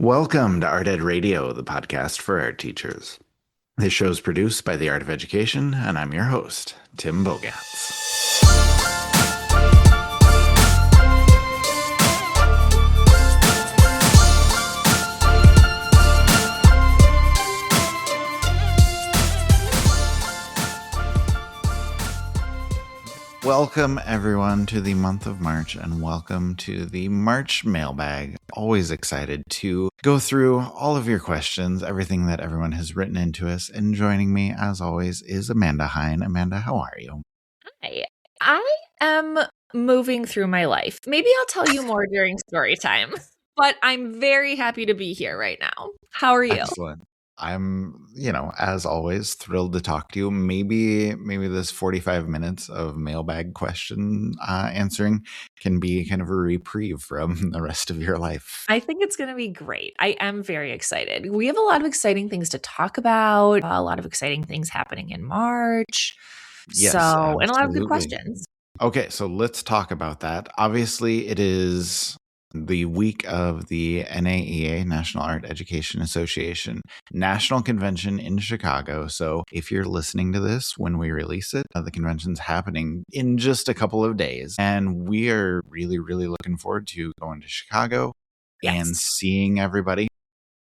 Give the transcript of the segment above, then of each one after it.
Welcome to Art Ed Radio, the podcast for art teachers. This show is produced by the Art of Education, and I'm your host, Tim Bogatz. Welcome, everyone, to the month of March, and welcome to the March Mailbag. Always excited to go through all of your questions, everything that everyone has written into us. And joining me, as always, is Amanda Heyn. Amanda, how are you? Hi. I am moving through my life. Maybe I'll tell you more during story time, but I'm very happy to be here right now. How are you? Excellent. I'm, as always, thrilled to talk to you. Maybe this 45 minutes of mailbag question answering can be kind of a reprieve from the rest of your life. I think it's going to be great. I am very excited. We have a lot of exciting things to talk about, a lot of exciting things happening in March. Yes, and a lot of good absolutely. questions. Okay, so let's talk about that. Obviously, it is the week of the NAEA National Art Education Association National Convention in Chicago. So if you're listening to this when we release it, the convention's happening in just a couple of days. And we are really, really looking forward to going to Chicago and seeing everybody.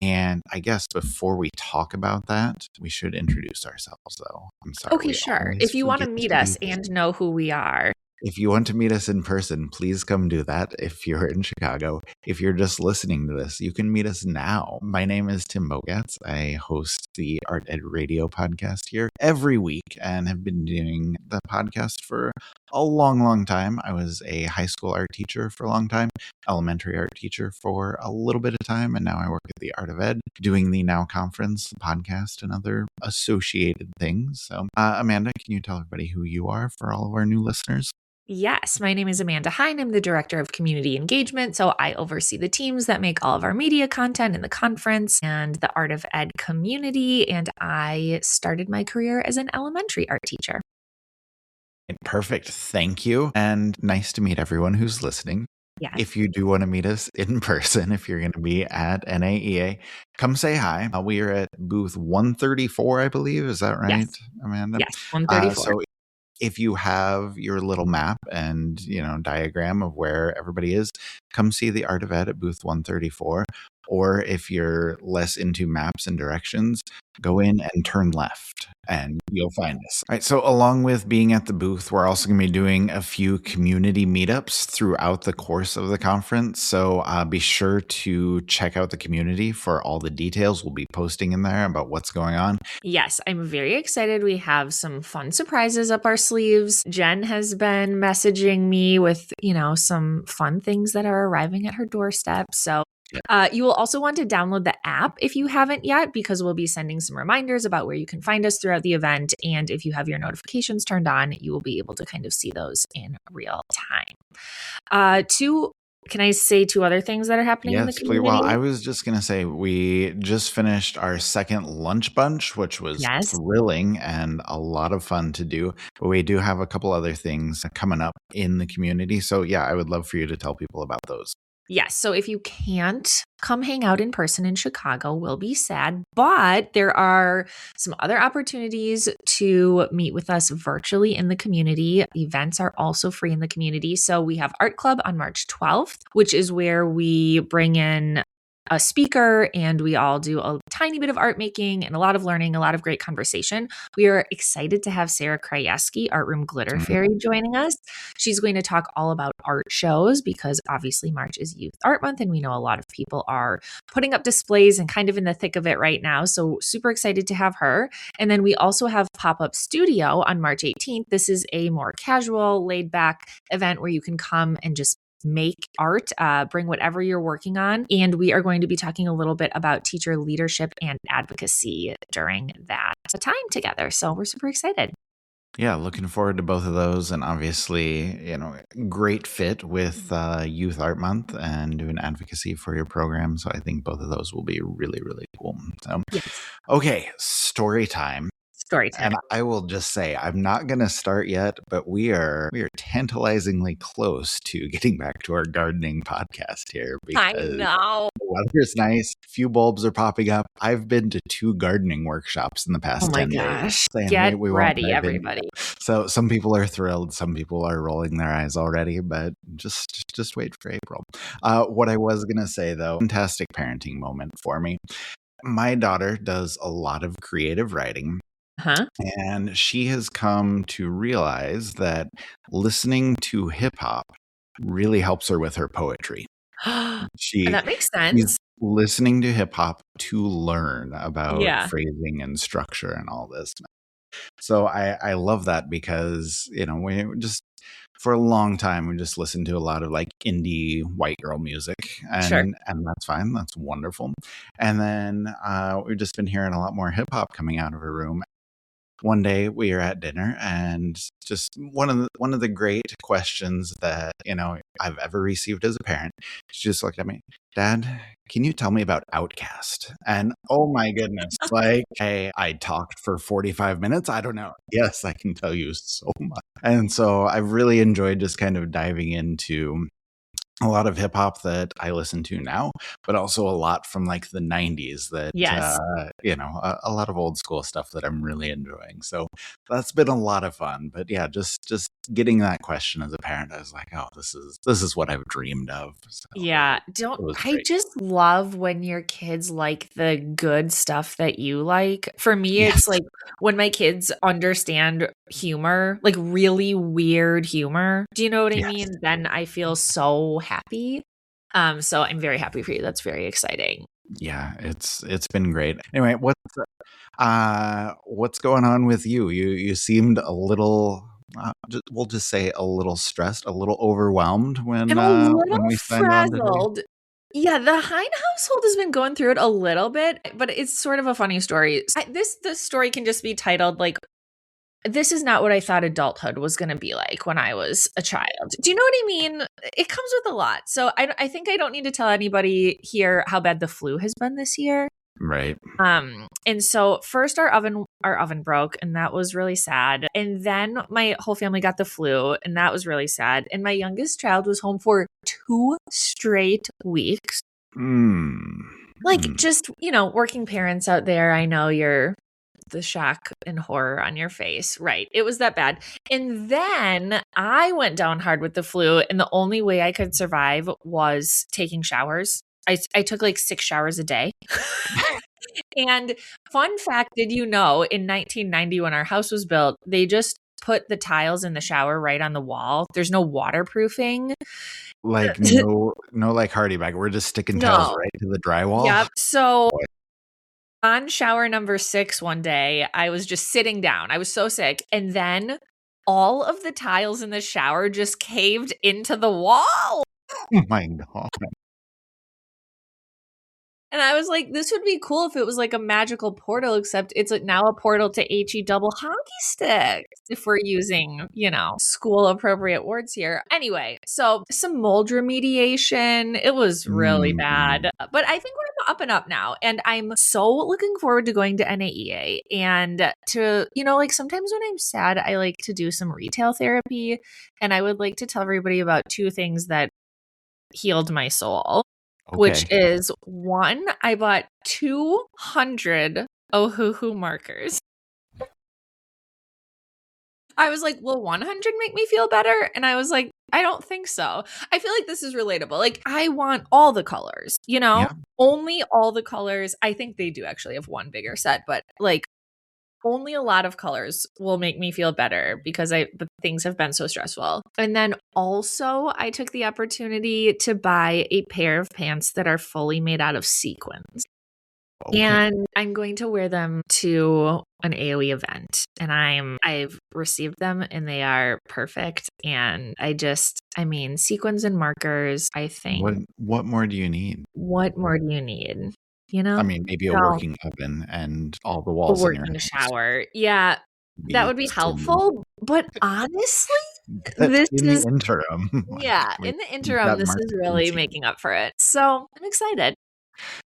And I guess before we talk about that, we should introduce ourselves, though. I'm sorry. Okay, sure. If you want to meet us and know who we are. If you want to meet us in person, please come do that if you're in Chicago. If you're just listening to this, you can meet us now. My name is Tim Bogatz. I host the Art Ed Radio podcast here every week and have been doing the podcast for a long, long time. I was a high school art teacher for a long time, elementary art teacher for a little bit of time, and now I work at the Art of Ed doing the Now Conference, the podcast, and other associated things. So, Amanda, can you tell everybody who you are for all of our new listeners? Yes, my name is Amanda Heyn. I'm the Director of Community Engagement, so I oversee the teams that make all of our media content in the conference and the Art of Ed community, and I started my career as an elementary art teacher. Perfect. Thank you. And nice to meet everyone who's listening. Yes. If you do want to meet us in person, if you're going to be at NAEA, come say hi. We are at booth 134, I believe. Is that right, Yes. Amanda? Yes, 134. So if you have your little map and, diagram of where everybody is, come see the Art of Ed at booth 134. Or if you're less into maps and directions, go in and turn left and you'll find us. All right. So along with being at the booth, we're also going to be doing a few community meetups throughout the course of the conference. So be sure to check out the community for all the details. We'll be posting in there about what's going on. Yes, I'm very excited. We have some fun surprises up our sleeves. Jen has been messaging me with, some fun things that are arriving at her doorstep. So you will also want to download the app if you haven't yet, because we'll be sending some reminders about where you can find us throughout the event. And if you have your notifications turned on, you will be able to kind of see those in real time. Can I say two other things that are happening in the community? Well, I was just going to say we just finished our second lunch bunch, which was thrilling and a lot of fun to do. But we do have a couple other things coming up in the community. So yeah, I would love for you to tell people about those. Yes. So if you can't come hang out in person in Chicago, we'll be sad. But there are some other opportunities to meet with us virtually in the community. Events are also free in the community. So we have Art Club on March 12th, which is where we bring in a speaker and we all do a tiny bit of art making and a lot of learning, a lot of great conversation. We are excited to have Sarah Krajewski, Art Room Glitter Fairy, joining us. She's going to talk all about art shows because obviously March is Youth Art Month and we know a lot of people are putting up displays and kind of in the thick of it right now. So super excited to have her. And then we also have Pop-Up Studio on March 18th. This is a more casual, laid back event where you can come and just make art, bring whatever you're working on. And we are going to be talking a little bit about teacher leadership and advocacy during that time together. So we're super excited. Yeah, looking forward to both of those. And obviously, great fit with Youth Art Month and doing advocacy for your program. So I think both of those will be really, really cool. So, Okay, story time. Story time. And I will just say, I'm not going to start yet, but we are tantalizingly close to getting back to our gardening podcast here I because know. the weather's nice. A few bulbs are popping up. I've been to 2 gardening workshops in the past 10 days. Get We won't ready, dive in. everybody. So some people are thrilled. Some people are rolling their eyes already, but just wait for April. What I was going to say, though, fantastic parenting moment for me. My daughter does a lot of creative writing. And she has come to realize that listening to hip hop really helps her with her poetry. That makes sense. She's listening to hip hop to learn about phrasing and structure and all this. So I love that because, we just, for a long time, we just listened to a lot of like indie white girl music, and that's fine. That's wonderful. And then we've just been hearing a lot more hip hop coming out of her room. One day we were at dinner, and just one of the great questions that I've ever received as a parent. She just looked at me, "Dad, can you tell me about Outkast?" And oh my goodness, like I talked for 45 minutes. I don't know. Yes, I can tell you so much. And so I've really enjoyed just kind of diving into a lot of hip hop that I listen to now, but also a lot from like the 90s that, a lot of old school stuff that I'm really enjoying. So that's been a lot of fun. But yeah, just getting that question as a parent, I was like, oh, this is what I've dreamed of. So I just love when your kids like the good stuff that you like. For me, it's like when my kids understand humor, like really weird humor. Do you know what I mean? Then I feel so happy. So I'm very happy for you. That's very exciting. Yeah, it's been great. Anyway, what's going on with you? You seemed a little, we'll just say a little stressed, a little overwhelmed when we signed on today. Yeah, the Heyn household has been going through it a little bit, but it's sort of a funny story. This story can just be titled like, "This is not what I thought adulthood was going to be like when I was a child." Do you know what I mean? It comes with a lot. So I think I don't need to tell anybody here how bad the flu has been this year. Right. And so first our oven broke, and that was really sad. And then my whole family got the flu, and that was really sad. And my youngest child was home for 2 straight weeks. Just, working parents out there, I know you're the shock and horror on your face. Right. It was that bad. And then I went down hard with the flu, and the only way I could survive was taking showers. I took like 6 showers a day. And fun fact, did you know in 1990 when our house was built, they just put the tiles in the shower right on the wall. There's no waterproofing. Like no like Hardy bag. We're just sticking tiles right to the drywall. Yep. So on shower number 6 one day, I was just sitting down. I was so sick. And then all of the tiles in the shower just caved into the wall. Oh my God. And I was like, this would be cool if it was like a magical portal, except it's like now a portal to HE double hockey sticks if we're using, school appropriate words here. Anyway, so some mold remediation. It was really bad, but I think we're up and up now. And I'm so looking forward to going to NAEA and to, sometimes when I'm sad, I like to do some retail therapy. And I would like to tell everybody about 2 things that healed my soul. Okay. Which is 1, I bought 200 Ohuhu markers. I was like, will 100 make me feel better? And I was like, I don't think so. I feel like this is relatable. Like, I want all the colors, only all the colors. I think they do actually have one bigger set, but like only a lot of colors will make me feel better because but things have been so stressful. And then also I took the opportunity to buy a pair of pants that are fully made out of sequins. Okay. And I'm going to wear them to an AOE event, and I've received them and they are perfect. And sequins and markers, I think. What more do you need? What more do you need? Maybe a working oven and all the walls in your shower. Yeah, that would be helpful. But honestly, this in the interim. Yeah, in the interim, this is really making up for it. So I'm excited.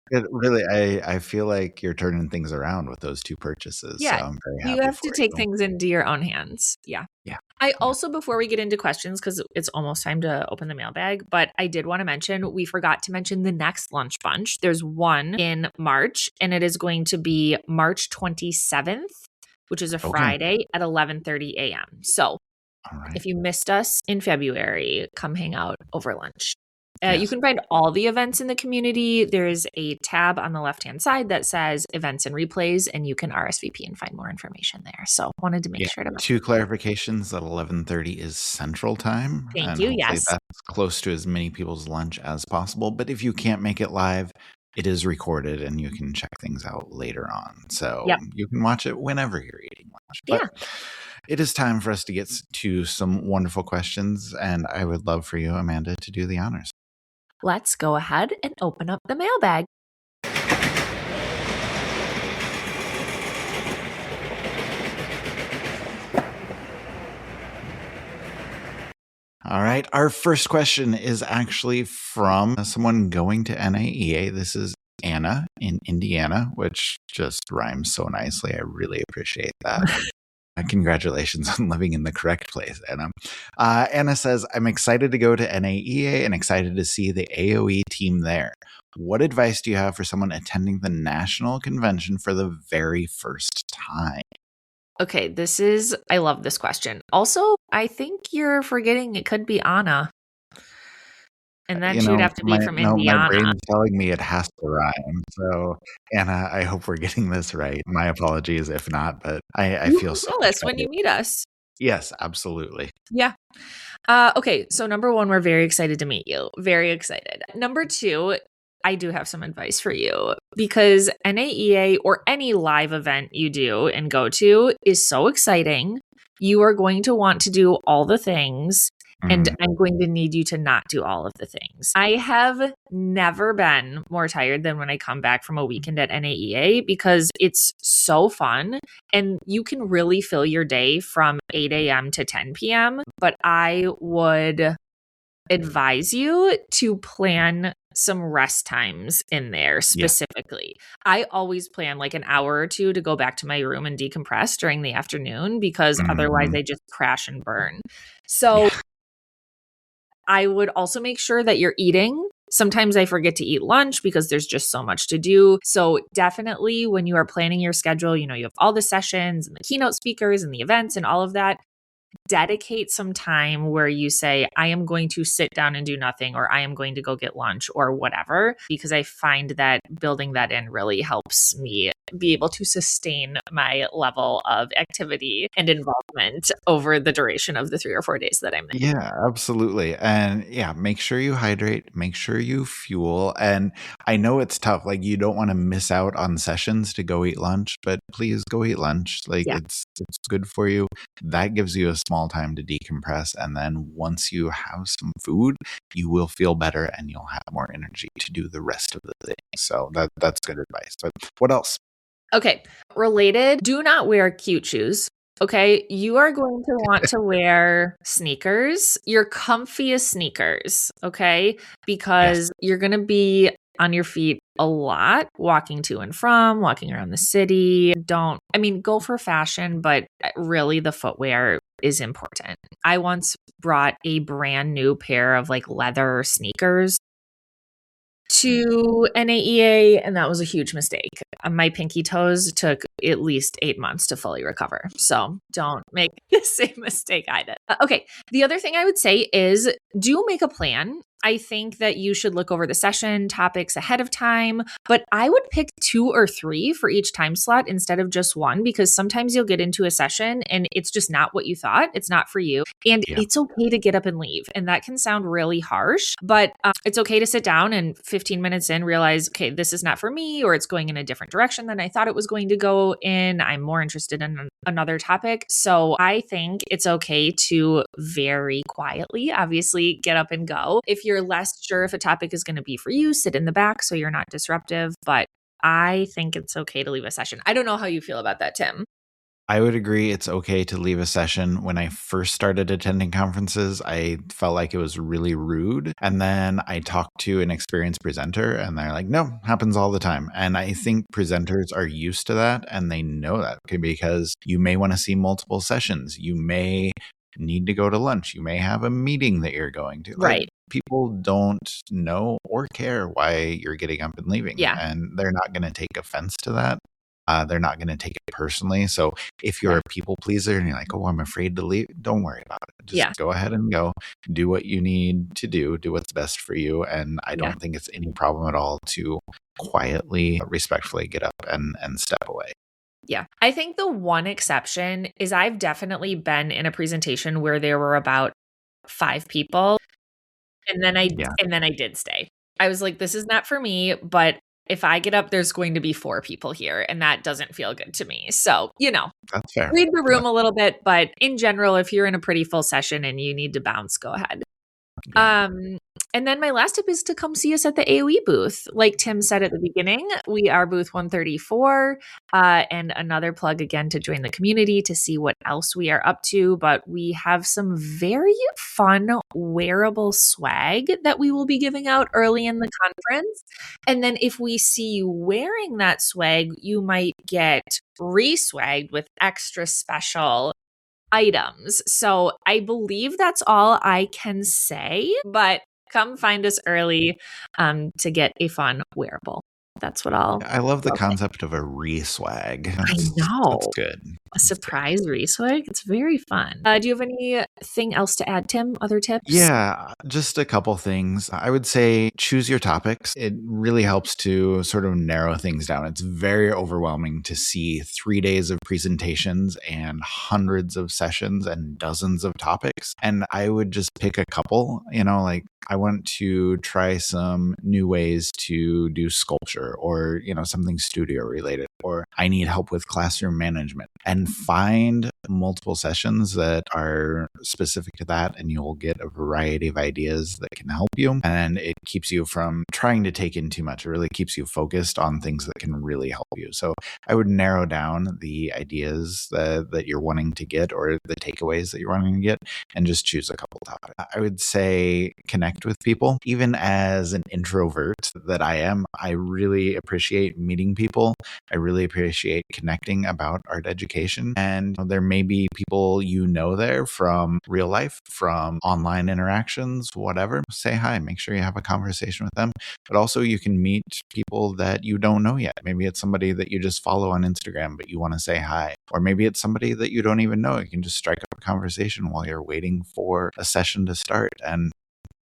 It really, I feel like you're turning things around with those 2 purchases, so Yeah. I'm very You happy have to for take you. things into your own hands. Yeah. Yeah. I Yeah. also, before we get into questions, because it's almost time to open the mailbag, but I did want to mention, we forgot to mention the next lunch bunch. There's one in March, and it is going to be March 27th, which is a Okay. Friday at 11:30 a.m. So All right. if you missed us in February, come hang out over lunch. You Yes. can find all the events in the community. There's a tab on the left-hand side that says events and replays, and you can RSVP and find more information there. So wanted to make Yeah. sure to mention. 2 clarifications that 11:30 is Central Time, Thank and you. hopefully Yes. that's close to as many people's lunch as possible, but if you can't make it live, it is recorded and you can check things out later on. So Yep. you can watch it whenever you're eating lunch. Yeah. But it is time for us to get to some wonderful questions, and I would love for you, Amanda, to do the honors. Let's go ahead and open up the mailbag. All right. Our first question is actually from someone going to NAEA. This is Anna in Indiana, which just rhymes so nicely. I really appreciate that. Congratulations on living in the correct place, Anna. Anna says, I'm excited to go to NAEA and excited to see the AOE team there. What advice do you have for someone attending the national convention for the very first time? Okay, I love this question. Also, I think you're forgetting it could be Anna. And then she would have to be from My Indiana. brain's telling me it has to rhyme. So, Anna, I hope we're getting this right. My apologies if not, but I You feel can so tell much us when better. you meet us. Yes, absolutely. Yeah. Okay, so number one, we're very excited to meet you. Very excited. Number two, I do have some advice for you because NAEA or any live event you do and go to is so exciting. You are going to want to do all the things, and I'm going to need you to not do all of the things. I have never been more tired than when I come back from a weekend at NAEA because it's so fun and you can really fill your day from 8 a.m. to 10 p.m. But I would advise you to plan some rest times in there specifically. I always plan like an hour or two to go back to my room and decompress during the afternoon because otherwise I just crash and burn. So I would also make sure that you're eating. Sometimes I forget to eat lunch because there's just so much to do. So definitely when you are planning your schedule, you have all the sessions and the keynote speakers and the events and all of that. Dedicate some time where you say, I am going to sit down and do nothing, or I am going to go get lunch or whatever, because I find that building that in really helps me be able to sustain my level of activity and involvement over the duration of the 3 or 4 days that I'm there. Yeah, absolutely. And yeah, make sure you hydrate, make sure you fuel. And I know it's tough. Like you don't want to miss out on sessions to go eat lunch, but please go eat lunch. Like Yeah. it's good for you. That gives you a small time to decompress. And then once you have some food, you will feel better and you'll have more energy to do the rest of the thing. So that's good advice. But what else? Okay. Related, do not wear cute shoes. Okay. You are going to want to wear sneakers, your comfiest sneakers. Okay. Because you're going to be on your feet a lot, walking to and from, walking around the city. Go for fashion, but really the footwear is important. I once brought a brand new pair of like leather sneakers to NAEA, and that was a huge mistake. My pinky toes took at least 8 months to fully recover. So don't make the same mistake I did. Okay. The other thing I would say is do make a plan. I think that you should look over the session topics ahead of time, but I would pick 2 or 3 for each time slot instead of just one, because sometimes you'll get into a session and it's just not what you thought. It's not for you. And it's okay to get up and leave. And that can sound really harsh, but it's okay to sit down and 15 minutes in realize, okay, this is not for me, or it's going in a different direction than I thought it was going to go in. I'm more interested in another topic. So I think it's okay to very quietly, obviously, get up and go. If you're less sure if a topic is going to be for you, sit in the back so you're not disruptive. But I think it's okay to leave a session. I don't know how you feel about that, Tim. I would agree it's okay to leave a session. When I first started attending conferences, I felt like it was really rude. And then I talked to an experienced presenter and they're like, no, happens all the time. And I think presenters are used to that and they know that because you may want to see multiple sessions. You may need to go to lunch. You may have a meeting that you're going to. Right. Like, people don't know or care why you're getting up and leaving. Yeah. And they're not going to take offense to that. They're not going to take it personally. So if you're a people pleaser and you're like, oh, I'm afraid to leave, don't worry about it. Just go ahead and go. Do what you need to do. Do what's best for you. And I don't think it's any problem at all to quietly, respectfully get up and step away. Yeah. I think the one exception is I've definitely been in a presentation where there were about 5 people. And then I did stay. I was like, this is not for me, but if I get up, there's going to be 4 people here, and that doesn't feel good to me. So, that's fair. Read the room a little bit, but in general, if you're in a pretty full session and you need to bounce, go ahead. Yeah. And then my last tip is to come see us at the AOE booth. Like Tim said at the beginning, we are booth 134, and another plug again to join the community to see what else we are up to. But we have some very fun wearable swag that we will be giving out early in the conference. And then if we see you wearing that swag, you might get re-swagged with extra special items. So I believe that's all I can say, but come find us early to get a fun wearable. That's what I love the concept of a re-swag. I know. That's good. A surprise re-swag. It's very fun. Do you have anything else to add, Tim? Other tips? Yeah, just a couple things. I would say choose your topics. It really helps to sort of narrow things down. It's very overwhelming to see 3 days of presentations and hundreds of sessions and dozens of topics. And I would just pick a couple, like I want to try some new ways to do sculpture or, something studio related, or I need help with classroom management, and find multiple sessions that are specific to that. And you'll get a variety of ideas that can help you. And it keeps you from trying to take in too much. It really keeps you focused on things that can really help you. So I would narrow down the ideas that you're wanting to get or the takeaways that you're wanting to get and just choose a couple topics. I would say connect with people. Even as an introvert that I am, I really appreciate meeting people. I really appreciate connecting about art education. And there may be people there from real life, from online interactions, whatever. Say hi, make sure you have a conversation with them. But also you can meet people that you don't know yet. Maybe it's somebody that you just follow on Instagram, but you want to say hi. Or maybe it's somebody that you don't even know. You can just strike up a conversation while you're waiting for a session to start. And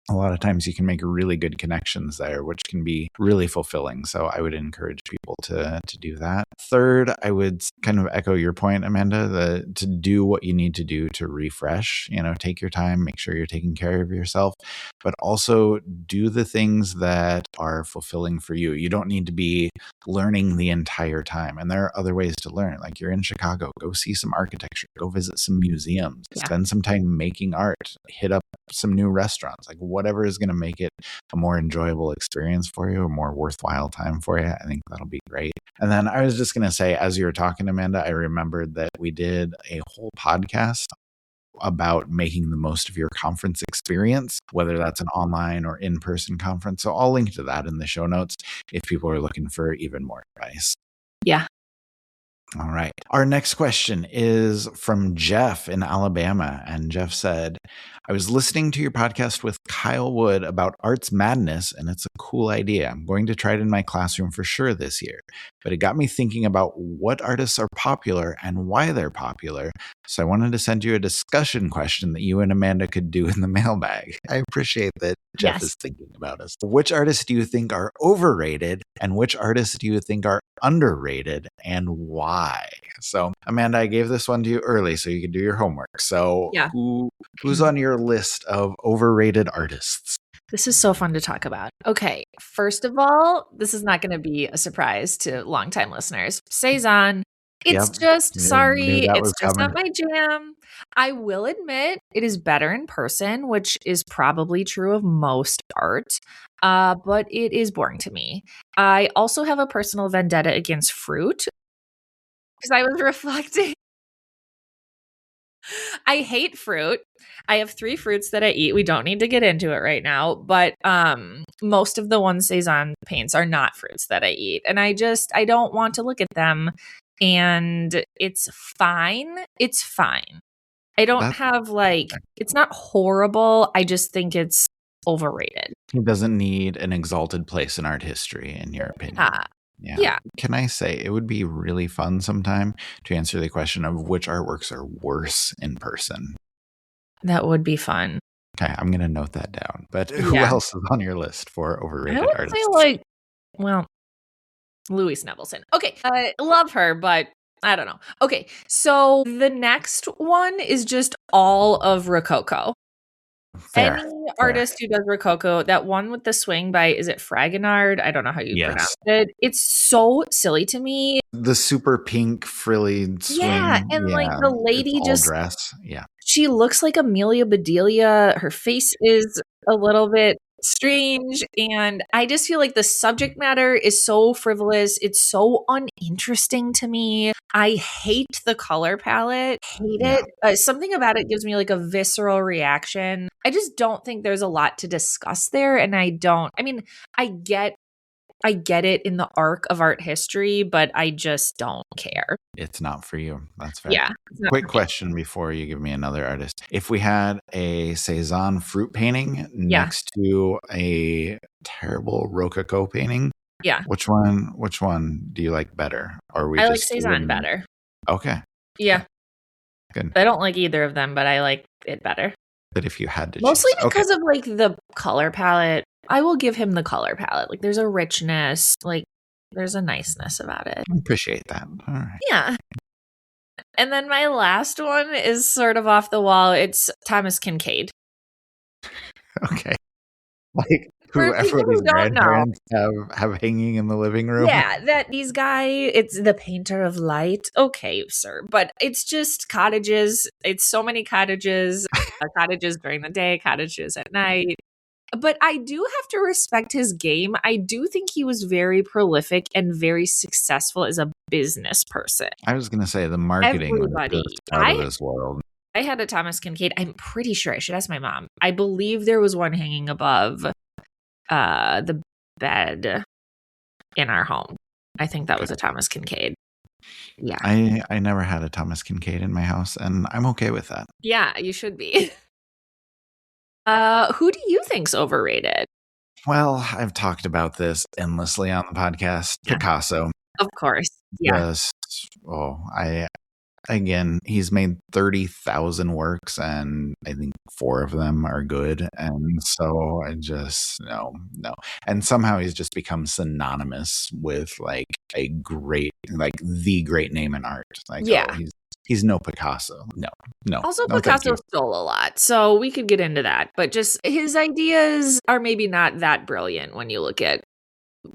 a lot of times you can make really good connections there, which can be really fulfilling. So I would encourage people to do that. Third, I would kind of echo your point, Amanda, to do what you need to do to refresh, take your time, make sure you're taking care of yourself, but also do the things that are fulfilling for you. You don't need to be learning the entire time. And there are other ways to learn. Like you're in Chicago, go see some architecture, go visit some museums, spend some time making art, hit up some new restaurants, like whatever is going to make it a more enjoyable experience for you, a more worthwhile time for you. I think that'll be great. And then I was just going to say, as you were talking, Amanda, I remembered that we did a whole podcast about making the most of your conference experience, whether that's an online or in-person conference. So I'll link to that in the show notes if people are looking for even more advice. Yeah. All right. Our next question is from Jeff in Alabama. And Jeff said, I was listening to your podcast with Kyle Wood about Arts Madness, and it's a cool idea. I'm going to try it in my classroom for sure this year. But it got me thinking about what artists are popular and why they're popular. So I wanted to send you a discussion question that you and Amanda could do in the mailbag. I appreciate that Jeff is thinking about us. Which artists do you think are overrated, and which artists do you think are underrated, and why? So Amanda, I gave this one to you early so you could do your homework. So who's on your list of overrated artists? This is so fun to talk about. Okay, first of all, this is not going to be a surprise to longtime listeners. Cezanne. It's just, sorry, it's just not my jam. I will admit it is better in person, which is probably true of most art, but it is boring to me. I also have a personal vendetta against fruit because I was reflecting I hate fruit. I have 3 fruits that I eat. We don't need to get into it right now, but most of the ones Cezanne paints are not fruits that I eat, and I don't want to look at them. And it's fine. It's fine. I don't have it's not horrible. I just think it's overrated. It doesn't need an exalted place in art history, in your opinion. Yeah. Can I say it would be really fun sometime to answer the question of which artworks are worse in person? That would be fun. Okay, I'm going to note that down. But who else is on your list for overrated artists? I would say Louise Nevelson. Okay, I love her, but I don't know. Okay, so the next one is just all of Rococo. Fair. Any artist who does Rococo, that one with the swing by, is it Fragonard? I don't know how you pronounce it. It's so silly to me. The super pink frilly swing. Yeah, and the lady just dress. Yeah. She looks like Amelia Bedelia. Her face is a little bit strange, and I just feel like the subject matter is so frivolous. It's so uninteresting to me. I hate the color palette. Hate it. Something about it gives me a visceral reaction. I just don't think there's a lot to discuss there, and I get it in the arc of art history, but I just don't care. It's not for you. That's fair. Yeah. Quick question before you give me another artist. If we had a Cezanne fruit painting next to a terrible Rococo painting, which one do you like better? Or I like Cezanne better. Okay. Yeah. Good. I don't like either of them, but I like it better. But if you had to mostly because of the color palette, I will give him the color palette. There's a richness, there's a niceness about it. I appreciate that. All right. Yeah. And then my last one is sort of off the wall. It's Thomas Kincaid. Okay. Who everybody's grandparents have hanging in the living room. Yeah, these guy, it's the painter of light. Okay, sir. But it's just cottages. It's so many cottages. Cottages during the day, cottages at night. But I do have to respect his game. I do think he was very prolific and very successful as a business person. I was going to say the marketing was out of this world. I had a Thomas Kincaid. I'm pretty sure, I should ask my mom. I believe there was one hanging above the bed in our home. I think that was a Thomas Kincaid. Yeah. I never had a Thomas Kincaid in my house, and I'm okay with that. Yeah, you should be. Who do you think's overrated? Well, I've talked about this endlessly on the podcast. Yeah. Picasso. Of course. Yeah. Again, he's made 30,000 works, and I think 4 of them are good. And so I just, no. And somehow he's just become synonymous with a great, the great name in art. He's no Picasso. No. Also, Picasso stole a lot, so we could get into that. But just his ideas are maybe not that brilliant when you look at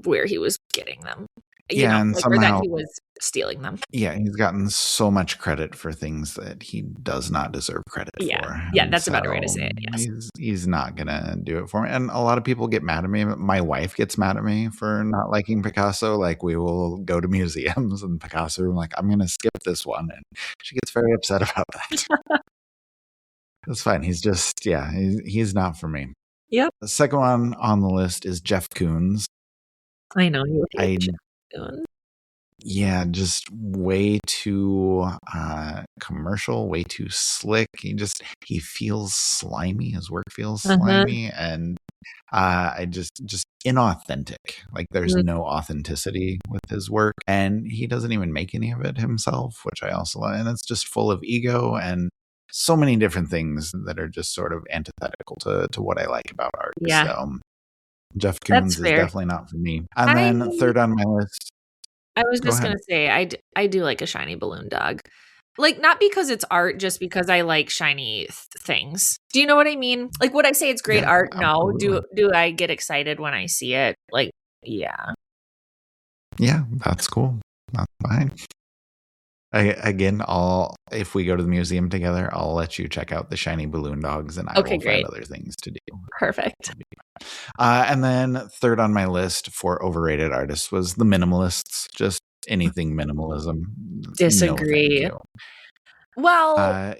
where he was getting them. And somehow that he was stealing them. Yeah, he's gotten so much credit for things that he does not deserve credit for. Yeah, that's a better way to say it. Yes. He's not gonna do it for me. And a lot of people get mad at me. My wife gets mad at me for not liking Picasso. We will go to museums and Picasso, I'm I'm gonna skip this one, and she gets very upset about that. That's fine. He's just he's not for me. Yep. The second one on the list is Jeff Koons. I know you hate Jeff Koons. Yeah, just way too commercial, way too slick. He feels slimy. His work feels slimy, and I just inauthentic. There's no authenticity with his work, and he doesn't even make any of it himself, which I also like. And it's just full of ego and so many different things that are just sort of antithetical to what I like about art. Yeah. So Jeff Koons is definitely not for me. And then third on my list. I was just going to say, I do like a shiny balloon dog. Not because it's art, just because I like shiny things. Do you know what I mean? Would I say it's great art? No. Do I get excited when I see it? Yeah. Yeah, that's cool. That's fine. If we go to the museum together, I'll let you check out the shiny balloon dogs, and I will find other things to do. Perfect. And then third on my list for overrated artists was the minimalists. Just anything minimalism. Disagree. No, well,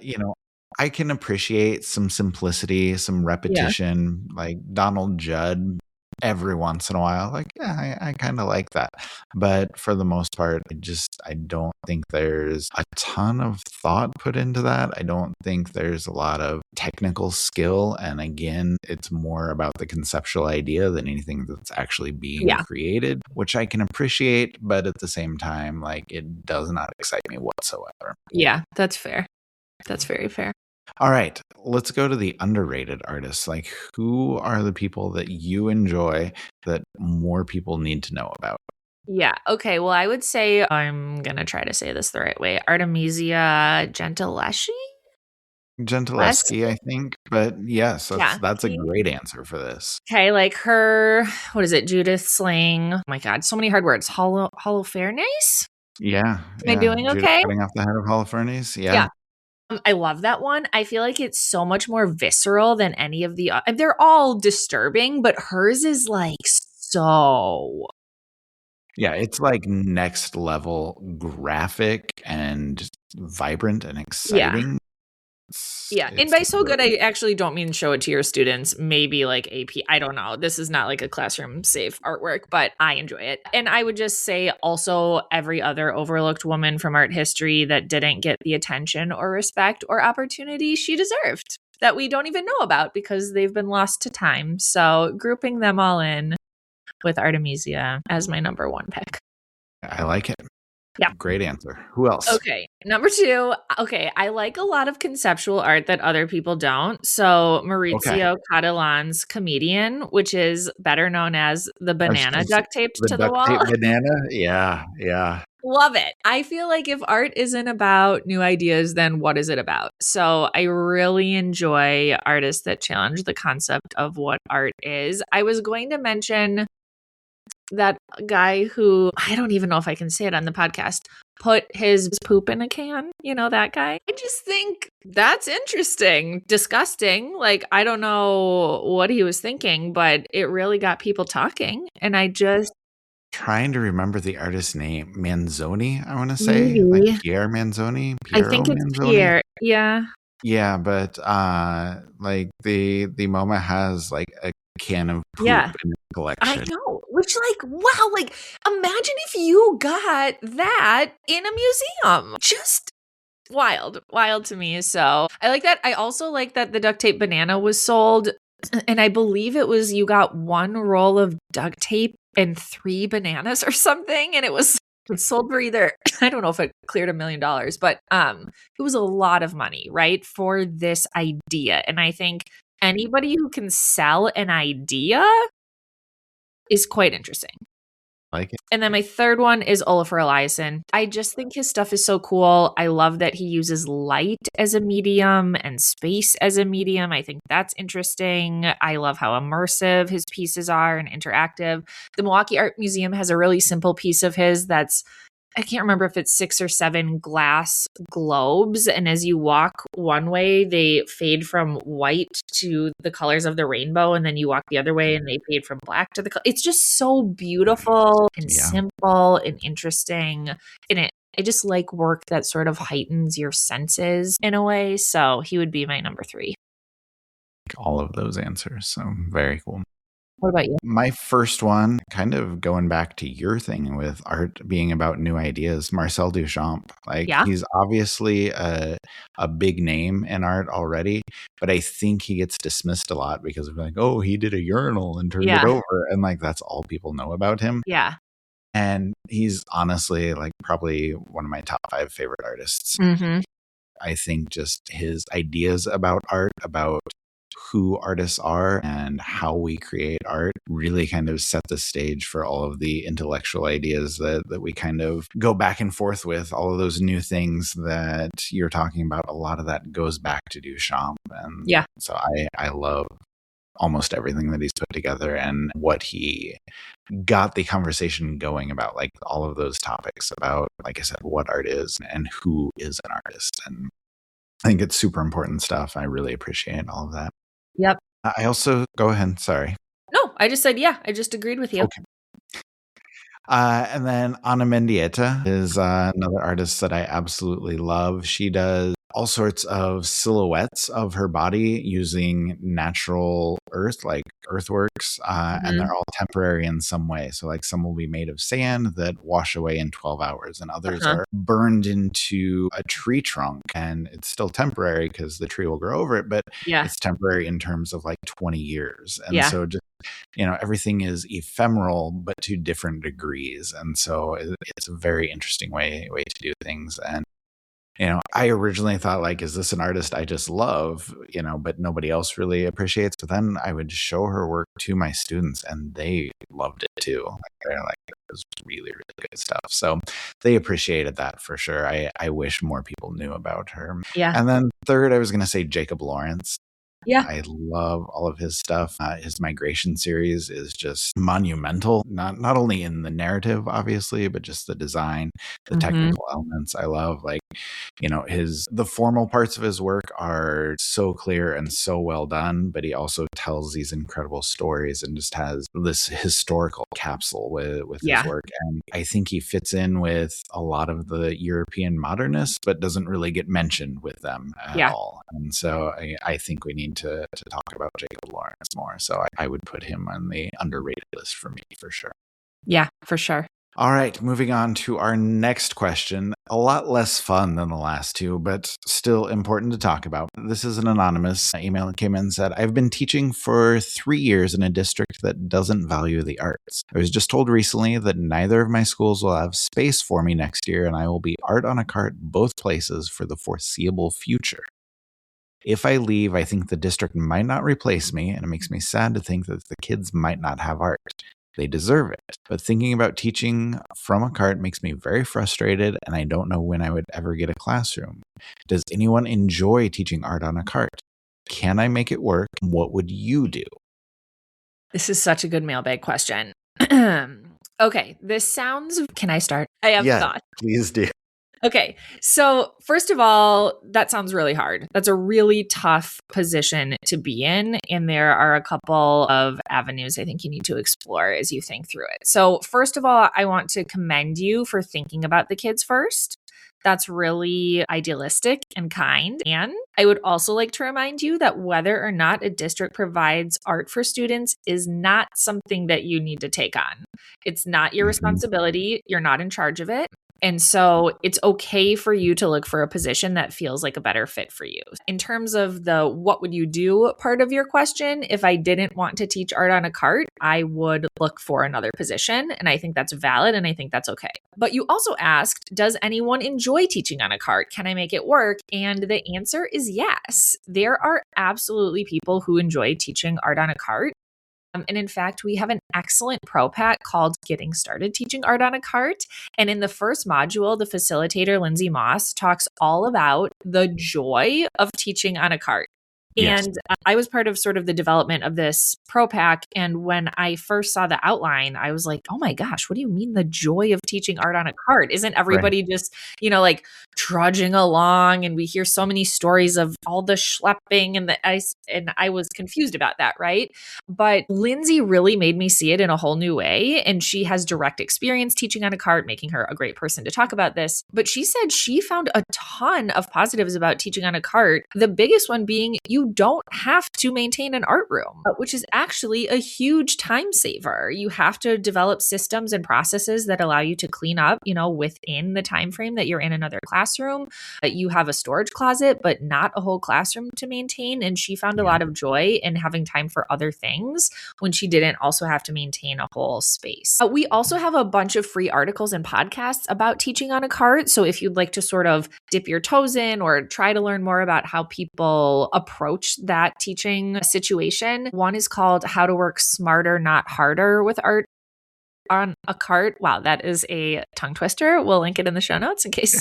I can appreciate some simplicity, some repetition, like Donald Judd every once in a while. Like, yeah, I kind of like that. But for the most part, I don't think there's a ton of thought put into that. I don't think there's a lot of technical skill. And again, it's more about the conceptual idea than anything that's actually being created, which I can appreciate. But at the same time, like, it does not excite me whatsoever. Yeah, that's fair. That's very fair. All right, let's go to the underrated artists. Like, who are the people that you enjoy that more people need to know about? Yeah. Okay. Well, I would say I'm going to try to say this the right way. Artemisia Gentileschi? Gentileschi, I think. But yes, that's a great answer for this. Okay. Like her, what is it? Judith Sling. Oh my God. So many hard words. Holofernes? Yeah. Am I doing Judith okay? cutting off the head of Holofernes. Yeah. I love that one. I feel like it's so much more visceral than any of the they're all disturbing, but hers is like so. Yeah, it's like next level graphic and vibrant and exciting. Yeah. And by so good, I actually don't mean show it to your students. Maybe like AP. I don't know. This is not like a classroom safe artwork, but I enjoy it. And I would just say also every other overlooked woman from art history that didn't get the attention or respect or opportunity she deserved that we don't even know about because they've been lost to time. So grouping them all in with Artemisia as my number one pick. I like it. Yeah. Great answer. Who else? Okay. Number two. Okay. I like a lot of conceptual art that other people don't. So Maurizio Catalan's Comedian, which is better known as the banana duct taped to the wall. Tape banana? Yeah. Yeah. Love it. I feel like if art isn't about new ideas, then what is it about? So I really enjoy artists that challenge the concept of what art is. I was going to mention that guy who, I don't even know if I can say it on the podcast, put his poop in a can. You know, that guy. I just think that's interesting. Disgusting. Like, I don't know what he was thinking, but it really got people talking. And I just trying to remember the artist's name. Manzoni, I want to say. Like Pierre Manzoni. I think it's Manzoni? Pierre. Yeah. Yeah, but like the MoMA has like a can of poop in the collection. I know. Which, like, wow, like, imagine if you got that in a museum. Just wild to me. So I like that. I also like that the duct tape banana was sold. And I believe it was you got one roll of duct tape and 3 bananas or something. And it was sold for either, I don't know if it cleared $1 million, but it was a lot of money, right, for this idea. And I think anybody who can sell an idea is quite interesting. Like it. And then my third one is Olafur Eliasson. I just think his stuff is so cool. I love that he uses light as a medium and space as a medium. I think that's interesting. I love how immersive his pieces are and interactive. The Milwaukee Art Museum has a really simple piece of his that's, I can't remember if it's 6 or 7 glass globes. And as you walk one way, they fade from white to the colors of the rainbow. And then you walk the other way and they fade from black to the color. It's just so beautiful and simple and interesting. And I just like work that sort of heightens your senses in a way. So he would be my number 3. All of those answers. So very cool. What about you? My first one, kind of going back to your thing with art being about new ideas, Marcel Duchamp. Like, he's obviously a big name in art already, but I think he gets dismissed a lot because of like, oh, he did a urinal and turned it over. And like, that's all people know about him. Yeah. And he's honestly like probably one of my top 5 favorite artists. Mm-hmm. I think just his ideas about art, about who artists are and how we create art really kind of set the stage for all of the intellectual ideas that we kind of go back and forth with. All of those new things that you're talking about, a lot of that goes back to Duchamp. And so I love almost everything that he's put together and what he got the conversation going about, like all of those topics about, like I said, what art is and who is an artist. And I think it's super important stuff. I really appreciate all of that. Yep. I also, go ahead. Sorry. No, I just said, I just agreed with you. Okay. And then Ana Mendieta is another artist that I absolutely love. She does all sorts of silhouettes of her body using natural earth, like earthworks, and they're all temporary in some way. So like some will be made of sand that wash away in 12 hours, and others are burned into a tree trunk, and it's still temporary because the tree will grow over it, but it's temporary in terms of like 20 years. And so just, everything is ephemeral, but to different degrees. And so it's a very interesting way to do things. And I originally thought, like, is this an artist I just love, but nobody else really appreciates. But then I would show her work to my students and they loved it too. Like, they're like, it was really, really good stuff. So they appreciated that for sure. I wish more people knew about her. Yeah. And then third, I was going to say Jacob Lawrence. Yeah. I love all of his stuff. His migration series is just monumental, not only in the narrative, obviously, but just the design, the technical elements. I love, like, the formal parts of his work are so clear and so well done, but he also tells these incredible stories and just has this historical capsule with his work. And I think he fits in with a lot of the European modernists, but doesn't really get mentioned with them at all. And so I think we need to talk about Jacob Lawrence more. So I would put him on the underrated list for me, for sure. Yeah, for sure. All right, moving on to our next question. A lot less fun than the last two, but still important to talk about. This is an anonymous email that came in and said, I've been teaching for 3 years in a district that doesn't value the arts. I was just told recently that neither of my schools will have space for me next year, and I will be art on a cart both places for the foreseeable future. If I leave, I think the district might not replace me, and it makes me sad to think that the kids might not have art. They deserve it. But thinking about teaching from a cart makes me very frustrated, and I don't know when I would ever get a classroom. Does anyone enjoy teaching art on a cart? Can I make it work? What would you do? This is such a good mailbag question. Okay, this sounds... Can I start? I have thoughts. Please do. Okay, so first of all, that sounds really hard. That's a really tough position to be in. And there are a couple of avenues I think you need to explore as you think through it. So first of all, I want to commend you for thinking about the kids first. That's really idealistic and kind. And I would also like to remind you that whether or not a district provides art for students is not something that you need to take on. It's not your responsibility. You're not in charge of it. And so it's okay for you to look for a position that feels like a better fit for you. In terms of the what would you do part of your question, if I didn't want to teach art on a cart, I would look for another position. And I think that's valid and I think that's okay. But you also asked, does anyone enjoy teaching on a cart? Can I make it work? And the answer is yes. There are absolutely people who enjoy teaching art on a cart. And in fact, we have an excellent pro pack called Getting Started Teaching Art on a Cart. And in the first module, the facilitator, Lindsay Moss, talks all about the joy of teaching on a cart. And I was part of sort of the development of this pro pack. And when I first saw the outline, I was like, oh my gosh, what do you mean the joy of teaching art on a cart? Isn't everybody just, like trudging along? And we hear so many stories of all the schlepping and the ice. And I was confused about that, right? But Lindsay really made me see it in a whole new way. And she has direct experience teaching on a cart, making her a great person to talk about this. But she said she found a ton of positives about teaching on a cart. The biggest one being you don't have to maintain an art room, which is actually a huge time saver. You have to develop systems and processes that allow you to clean up, within the time frame that you're in another classroom. You have a storage closet, but not a whole classroom to maintain. And she found a lot of joy in having time for other things when she didn't also have to maintain a whole space. We also have a bunch of free articles and podcasts about teaching on a cart. So if you'd like to sort of dip your toes in or try to learn more about how people approach that teaching situation, one is called How to Work Smarter, Not Harder with Art on a Cart. Wow, that is a tongue twister. We'll link it in the show notes in case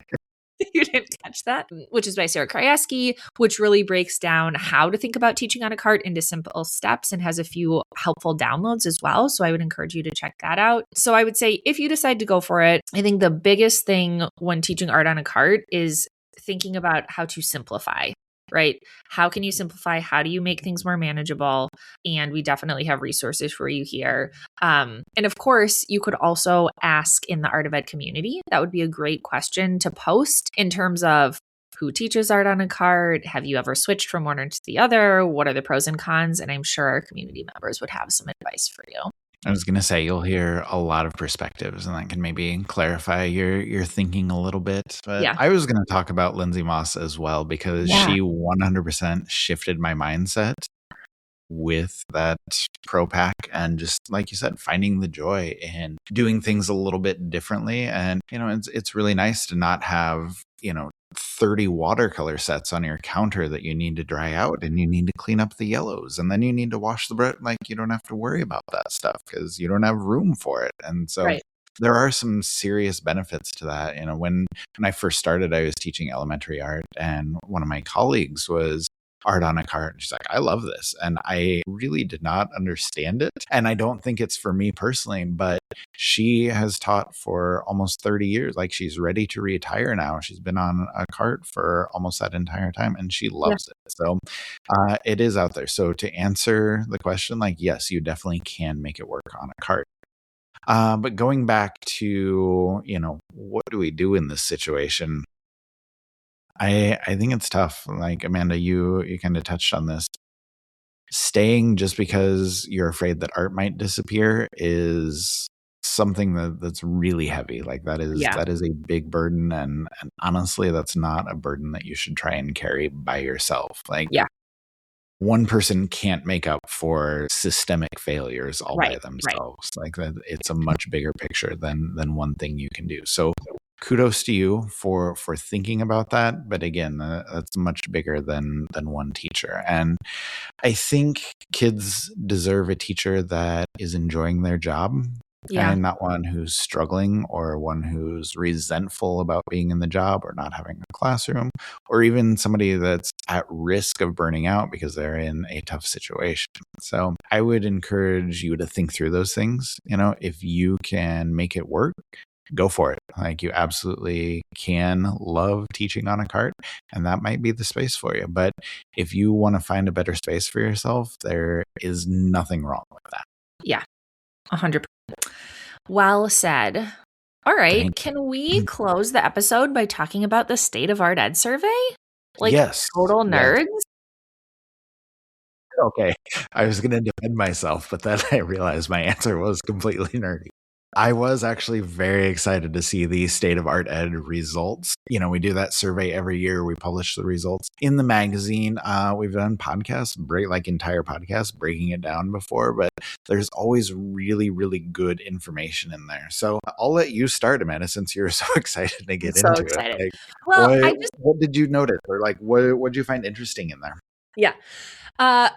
you didn't catch that, which is by Sarah Krajewski, which really breaks down how to think about teaching on a cart into simple steps and has a few helpful downloads as well. So I would encourage you to check that out. So I would say if you decide to go for it, I think the biggest thing when teaching art on a cart is thinking about how to simplify. Right? How can you simplify? How do you make things more manageable? And we definitely have resources for you here. And of course, you could also ask in the Art of Ed community. That would be a great question to post in terms of who teaches art on a cart? Have you ever switched from one to the other? What are the pros and cons? And I'm sure our community members would have some advice for you. I was going to say, you'll hear a lot of perspectives, and that can maybe clarify your thinking a little bit. But Yeah. I was going to talk about Lindsay Moss as well, because she 100% shifted my mindset with that pro pack, and just like you said, finding the joy in doing things a little bit differently. And it's really nice to not have 30 watercolor sets on your counter that you need to dry out, and you need to clean up the yellows, and then you need to wash the bread. Like, you don't have to worry about that stuff because you don't have room for it. And so there are some serious benefits to that. When I first started, I was teaching elementary art, and one of my colleagues was art on a cart. She's like, I love this. And I really did not understand it. And I don't think it's for me personally, but she has taught for almost 30 years. Like, she's ready to retire now. She's been on a cart for almost that entire time, and she loves it. So it is out there. So to answer the question, like, yes, you definitely can make it work on a cart. But going back to, what do we do in this situation? I think it's tough. Like, Amanda, you kind of touched on this. Staying just because you're afraid that art might disappear is something that's really heavy. Like, that is a big burden, and honestly, that's not a burden that you should try and carry by yourself. Like, one person can't make up for systemic failures all by themselves. Like, that, it's a much bigger picture than one thing you can do. So kudos to you for thinking about that. But again, that's much bigger than one teacher. And I think kids deserve a teacher that is enjoying their job, and not one who's struggling, or one who's resentful about being in the job, or not having a classroom, or even somebody that's at risk of burning out because they're in a tough situation. So I would encourage you to think through those things. If you can make it work, go for it. Like, you absolutely can love teaching on a cart, and that might be the space for you. But if you want to find a better space for yourself, there is nothing wrong with that. Yeah, 100%. Well said. All right. Can we close the episode by talking about the State of Art Ed survey? Like, yes. Total nerds? Yes. Okay. I was going to defend myself, but then I realized my answer was completely nerdy. I was actually very excited to see the State of Art Ed results. We do that survey every year. We publish the results in the magazine. We've done podcasts, entire podcasts, breaking it down before, but there's always really, really good information in there. So I'll let you start, Amanda, since you're so excited to get into it. Like, well, what did you notice, or like, what did you find interesting in there? Yeah.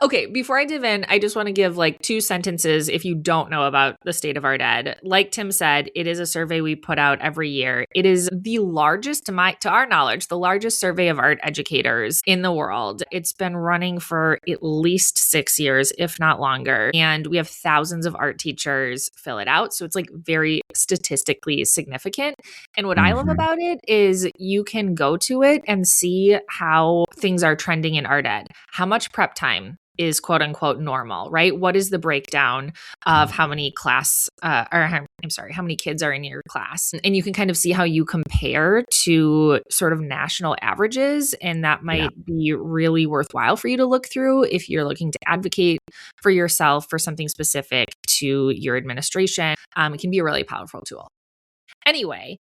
Okay, before I dive in, I just want to give like 2 sentences if you don't know about the State of Art Ed. Like Tim said, it is a survey we put out every year. It is the largest, to our knowledge, the largest survey of art educators in the world. It's been running for at least 6 years, if not longer. And we have thousands of art teachers fill it out. So it's like very statistically significant. And what I love about it is you can go to it and see how things are trending in art ed. How much prep time is quote unquote normal, right? What is the breakdown of how many how many kids are in your class? And you can kind of see how you compare to sort of national averages. And that might be really worthwhile for you to look through if you're looking to advocate for yourself for something specific to your administration. It can be a really powerful tool. Anyway,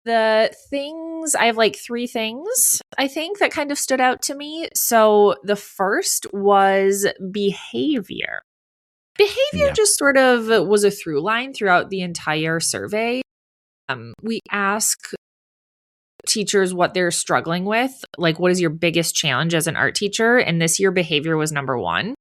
the things, I have like 3 things, I think, that kind of stood out to me. So the first was behavior. Behavior just sort of was a through line throughout the entire survey. We ask teachers what they're struggling with, like, what is your biggest challenge as an art teacher? And this year, behavior was number 1.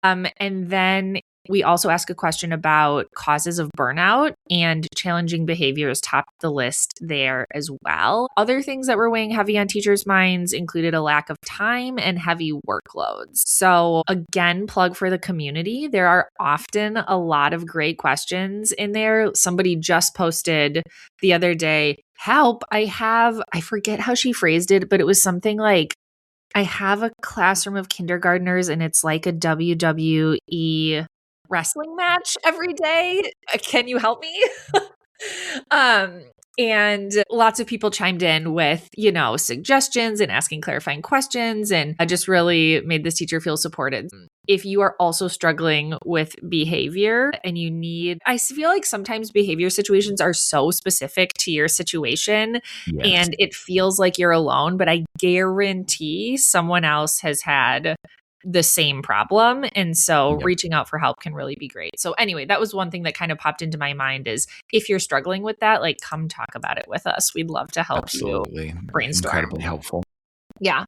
And then we also ask a question about causes of burnout, and challenging behaviors topped the list there as well. Other things that were weighing heavy on teachers' minds included a lack of time and heavy workloads. So again, plug for the community. There are often a lot of great questions in there. Somebody just posted the other day, help, I forget how she phrased it, but it was something like, I have a classroom of kindergartners and it's like a WWE wrestling match every day. Can you help me? And lots of people chimed in with, suggestions and asking clarifying questions. And I just really made this teacher feel supported. If you are also struggling with behavior and I feel like sometimes behavior situations are so specific to your situation and it feels like you're alone, but I guarantee someone else has had the same problem. And so reaching out for help can really be great. So anyway, that was one thing that kind of popped into my mind is if you're struggling with that, like come talk about it with us. We'd love to help you brainstorm. Incredibly helpful. Yeah.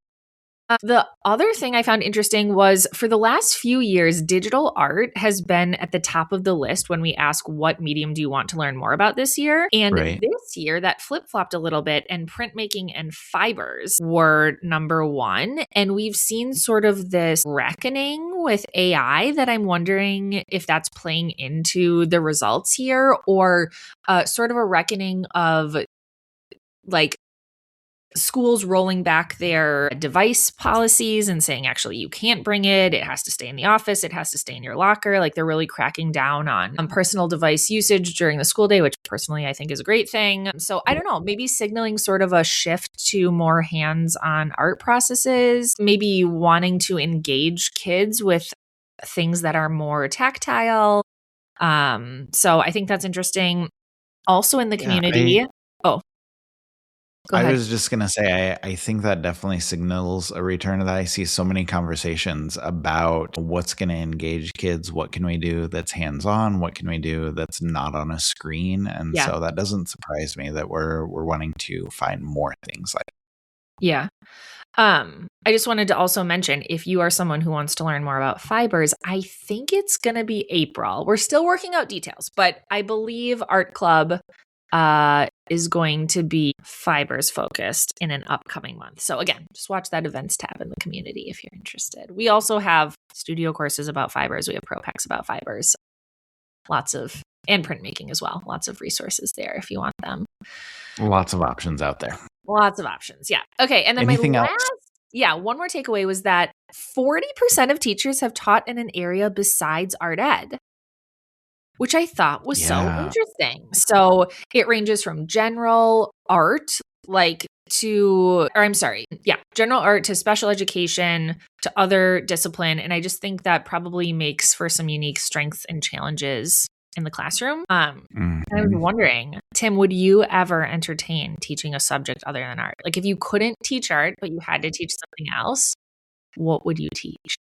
The other thing I found interesting was for the last few years, digital art has been at the top of the list when we ask what medium do you want to learn more about this year. And this year that flip-flopped a little bit and printmaking and fibers were number one. And we've seen sort of this reckoning with AI that I'm wondering if that's playing into the results here or sort of a reckoning of like schools rolling back their device policies and saying, actually, you can't bring it. It has to stay in the office. It has to stay in your locker. Like they're really cracking down on personal device usage during the school day, which personally I think is a great thing. So I don't know, maybe signaling sort of a shift to more hands-on art processes, maybe wanting to engage kids with things that are more tactile. So I think that's interesting. Also in the community. I was just going to say, I think that definitely signals a return to that. I see so many conversations about what's going to engage kids. What can we do that's hands-on? What can we do that's not on a screen? And so that doesn't surprise me that we're wanting to find more things like that. Yeah. I just wanted to also mention, if you are someone who wants to learn more about fibers, I think it's going to be April. We're still working out details, but I believe Art Club is going to be fibers focused in an upcoming month. So again, just watch that events tab in the community if you're interested. We also have studio courses about fibers. We have pro packs about fibers. And printmaking as well. Lots of resources there if you want them. Lots of options out there. Lots of options. Yeah. Okay. And then anything else? One more takeaway was that 40% of teachers have taught in an area besides art ed, which I thought was so interesting. So it ranges from general art, general art to special education to other discipline. And I just think that probably makes for some unique strengths and challenges in the classroom. I was wondering, Tim, would you ever entertain teaching a subject other than art? Like if you couldn't teach art, but you had to teach something else, what would you teach?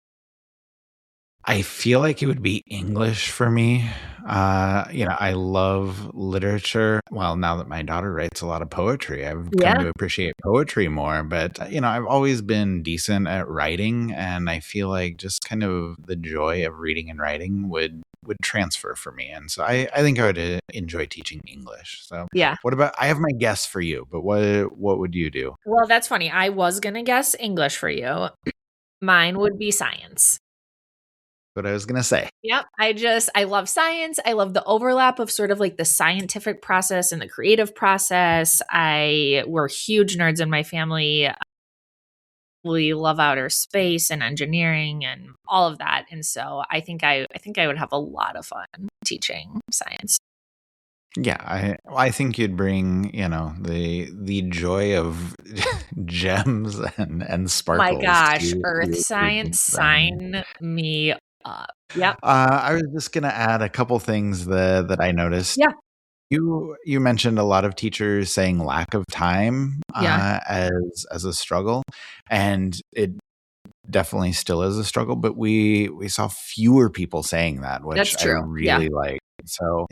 I feel like it would be English for me. I love literature. Well, now that my daughter writes a lot of poetry, I've come to appreciate poetry more. But, I've always been decent at writing. And I feel like just kind of the joy of reading and writing would transfer for me. And so I think I would enjoy teaching English. So what about, I have my guess for you, but what would you do? Well, that's funny. I was going to guess English for you. Mine would be science. What I was going to say. Yep. I love science. I love the overlap of sort of like the scientific process and the creative process. We're huge nerds in my family. We love outer space and engineering and all of that. And so I think I would have a lot of fun teaching science. Yeah, I think you'd bring, the joy of gems and sparkles. My gosh, earth science, sign me up. Yep. I was just going to add a couple things that I noticed. Yeah. You mentioned a lot of teachers saying lack of time as a struggle, and it definitely still is a struggle, but we saw fewer people saying that, which I really like. So,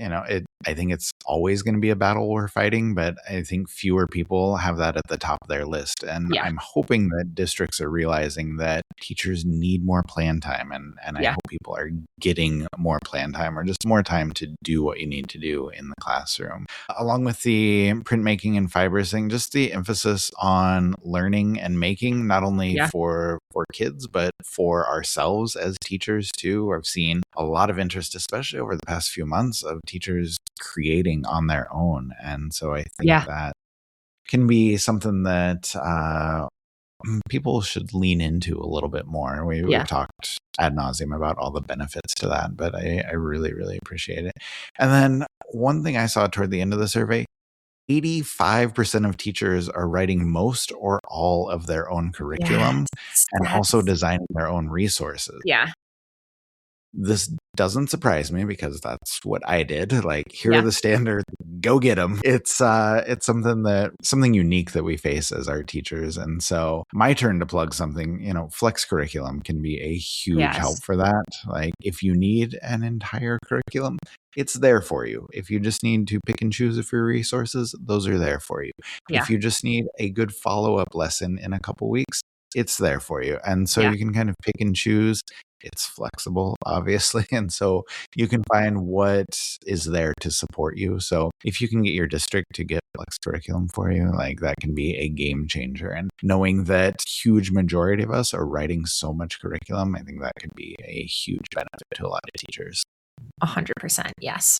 I think it's always going to be a battle we're fighting, but I think fewer people have that at the top of their list. And I'm hoping that districts are realizing that teachers need more plan time. And I hope people are getting more plan time or just more time to do what you need to do in the classroom. Along with the printmaking and fibers thing, just the emphasis on learning and making, not only for kids, but for ourselves as teachers too. I've seen a lot of interest, especially over the past few months, of teachers creating on their own. And so I think that can be something that people should lean into a little bit more. We've talked ad nauseum about all the benefits to that, but I really, really appreciate it. And then one thing I saw toward the end of the survey, 85% of teachers are writing most or all of their own curriculum and also designing their own resources. Yeah. This doesn't surprise me because that's what I did. Like, here are the standards, go get them. It's something unique that we face as our teachers. And so my turn to plug something, flex curriculum can be a huge help for that. Like, if you need an entire curriculum, it's there for you. If you just need to pick and choose a few resources, those are there for you. Yeah. If you just need a good follow-up lesson in a couple weeks, it's there for you. And so you can kind of pick and choose. It's flexible, obviously. And so you can find what is there to support you. So if you can get your district to get flex curriculum for you, like, that can be a game changer. And knowing that huge majority of us are writing so much curriculum, I think that could be a huge benefit to a lot of teachers. 100%. Yes.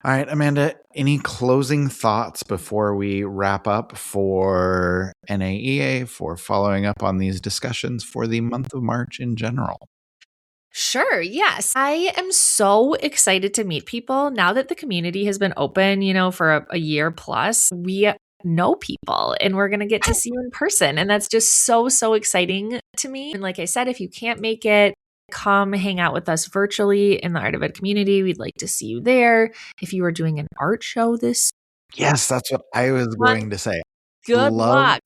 All right, Amanda, any closing thoughts before we wrap up for NAEA, for following up on these discussions for the month of March in general? Sure. Yes. I am so excited to meet people now that the community has been open, for a year plus. We know people and we're going to get to see you in person. And that's just so, so exciting to me. And like I said, if you can't make it, come hang out with us virtually in the Art of Ed community. We'd like to see you there. If you are doing an art show this Yes, that's what I was going to say. Good luck.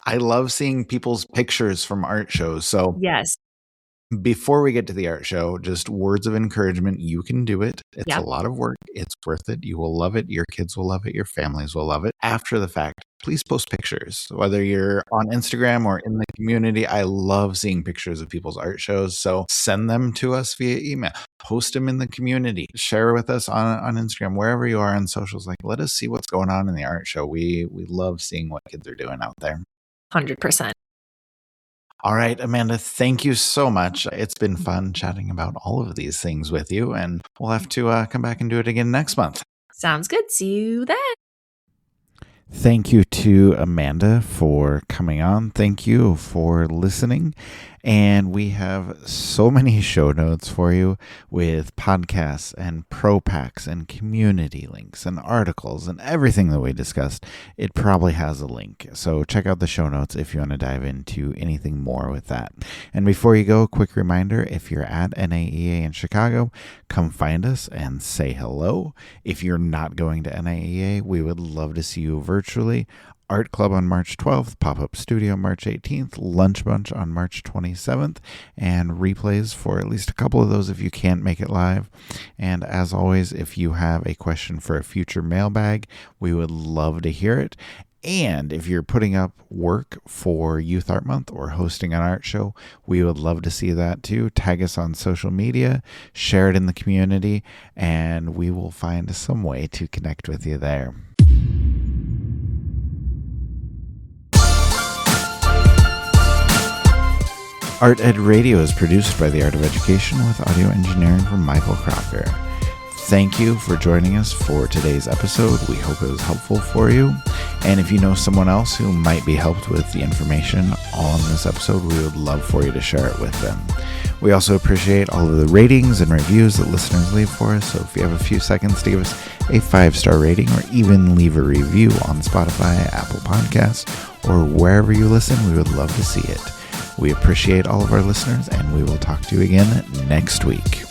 I love seeing people's pictures from art shows. So yes. Before we get to the art show, just words of encouragement. You can do it. It's a lot of work. It's worth it. You will love it. Your kids will love it. Your families will love it. After the fact, please post pictures, whether you're on Instagram or in the community. I love seeing pictures of people's art shows. So send them to us via email. Post them in the community. Share with us on Instagram, wherever you are on socials. Like, let us see what's going on in the art show. We love seeing what kids are doing out there. 100%. All right, Amanda, thank you so much. It's been fun chatting about all of these things with you, and we'll have to come back and do it again next month. Sounds good. See you then. Thank you to Amanda for coming on. Thank you for listening. And we have so many show notes for you with podcasts and pro packs and community links and articles and everything that we discussed. It probably has a link. So check out the show notes if you want to dive into anything more with that. And before you go, quick reminder, if you're at NAEA in Chicago, come find us and say hello. If you're not going to NAEA, we would love to see you virtually. Art Club on March 12th, Pop-Up Studio March 18th, Lunch Bunch on March 27th, and replays for at least a couple of those if you can't make it live. And as always, if you have a question for a future mailbag, we would love to hear it. And if you're putting up work for Youth Art Month or hosting an art show, we would love to see that too. Tag us on social media, share it in the community, and we will find some way to connect with you there. Art Ed Radio is produced by the Art of Education with audio engineering from Michael Crocker. Thank you for joining us for today's episode. We hope it was helpful for you. And if you know someone else who might be helped with the information on this episode, we would love for you to share it with them. We also appreciate all of the ratings and reviews that listeners leave for us. So if you have a few seconds to give us a 5-star rating or even leave a review on Spotify, Apple Podcasts, or wherever you listen, we would love to see it. We appreciate all of our listeners, and we will talk to you again next week.